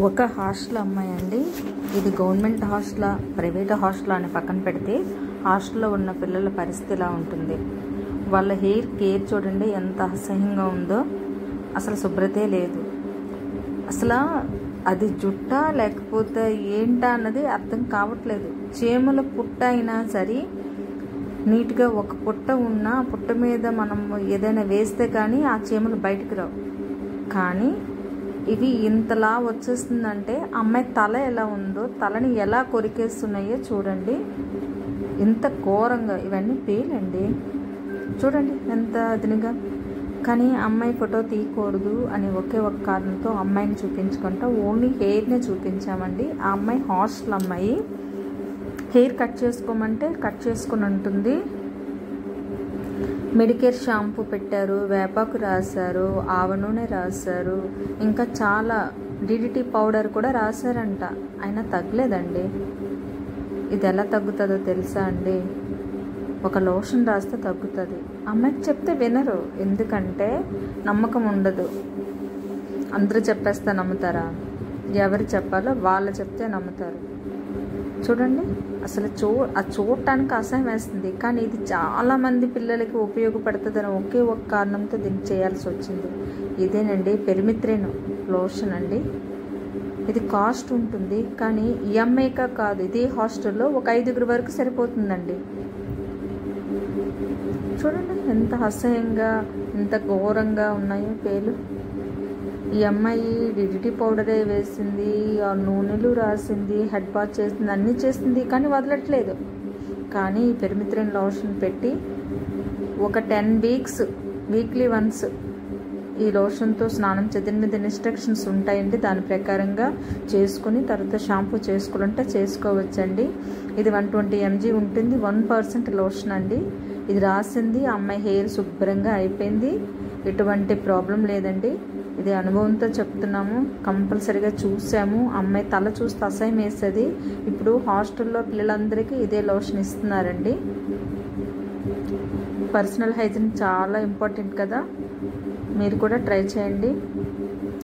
ఒక హాస్టల్ అమ్మాయి అండి. ఇది గవర్నమెంట్ హాస్టల్ ప్రైవేట్ హాస్టల్ అని పక్కన పెడితే హాస్టల్లో ఉన్న పిల్లల పరిస్థితి ఇలా ఉంటుంది. వాళ్ళ హెయిర్ కేర్ చూడండి ఎంత అసహ్యంగా ఉందో. అసలు శుభ్రతే లేదు. అసలు అది జుట్టా లేకపోతే ఏంటా అన్నది అర్థం కావట్లేదు. చీమల పుట్ట అయినా సరే నీట్గా ఒక పుట్ట ఉన్న పుట్ట మీద మనం ఏదైనా వేస్తే కానీ ఆ చీమలు బయటకు రావు. కానీ ఇవి ఇంతలా వచ్చేస్తుందంటే అమ్మాయి తల ఎలా ఉందో, తలని ఎలా కొరికేస్తున్నాయో చూడండి. ఇంత ఘోరంగా ఇవన్నీ పేలండి. చూడండి ఎంత అదినిగా. కానీ అమ్మాయి ఫోటో తీయకూడదు అని ఒకే ఒక కారణంతో అమ్మాయిని చూపించుకుంటా ఓన్లీ హెయిర్నే చూపించామండి. ఆ అమ్మాయి హాస్టల్ అమ్మాయి. హెయిర్ కట్ చేసుకోమంటే కట్ చేసుకుని ఉంటుంది. మెడికేర్ షాంపూ పెట్టారు, వేపాకు రాశారు, ఆవ నూనె రాశారు, ఇంకా చాలా డిడిటీ పౌడర్ కూడా రాశారంట. అయినా తగ్గలేదండి. ఇది ఎలా తగ్గుతుందో తెలుసా అండి? ఒక లోషన్ రాస్తే తగ్గుతుంది. అమ్మాయికి చెప్తే వినరు. ఎందుకంటే నమ్మకం ఉండదు. అందరూ చెప్పేస్తే నమ్ముతారా? ఎవరు చెప్పాలో వాళ్ళు చెప్తే నమ్ముతారు. చూడండి అసలు అది చూడటానికి అసహ్యం వేస్తుంది. కానీ ఇది చాలామంది పిల్లలకి ఉపయోగపడుతుందని ఒకే ఒక కారణంతో దీన్ని చేయాల్సి వచ్చింది. ఇదేనండి పెరిమిత్రిన్ లోషన్ అండి. ఇది కాస్ట్ ఉంటుంది. కానీ ఈ అమ్మాయిగా కాదు, ఇదే హాస్టల్లో ఒక 5 వరకు సరిపోతుందండి. చూడండి ఎంత అసహ్యంగా ఎంత ఘోరంగా ఉన్నాయో పేలు. ఈ అమ్మాయి డిడిటీ పౌడరే వేసింది, ఆ నూనెలు రాసింది, హెడ్ బాత్ చేసింది, అన్నీ చేసింది, కానీ వదలట్లేదు. కానీ ఈ పెరిమిత్రిన్ లోషన్ పెట్టి ఒక 10 వీక్స్ వీక్లీ వన్స్ ఈ లోషన్తో స్నానం చేసిన మీద ఇన్స్ట్రక్షన్స్ ఉంటాయండి. దాని ప్రకారంగా చేసుకుని తర్వాత షాంపూ చేసుకోవాలంటే చేసుకోవచ్చండి. ఇది 120 mg ఉంటుంది. 1% లోషన్ అండి. ఇది రాసింది. అమ్మాయి హెయిర్ శుభ్రంగా అయిపోయింది. ఎటువంటి ప్రాబ్లం లేదండి. ఇది అనుభవంతో చెప్తున్నాము. కంపల్సరీగా చూసాము. అమ్మాయి తల చూస్తే అసహ్యం వేస్తుంది. ఇప్పుడు హాస్టల్లో పిల్లలందరికీ ఇదే లోషన్ ఇస్తున్నారండి. పర్సనల్ హైజీన్ చాలా ఇంపార్టెంట్ కదా. మీరు కూడా ట్రై చేయండి.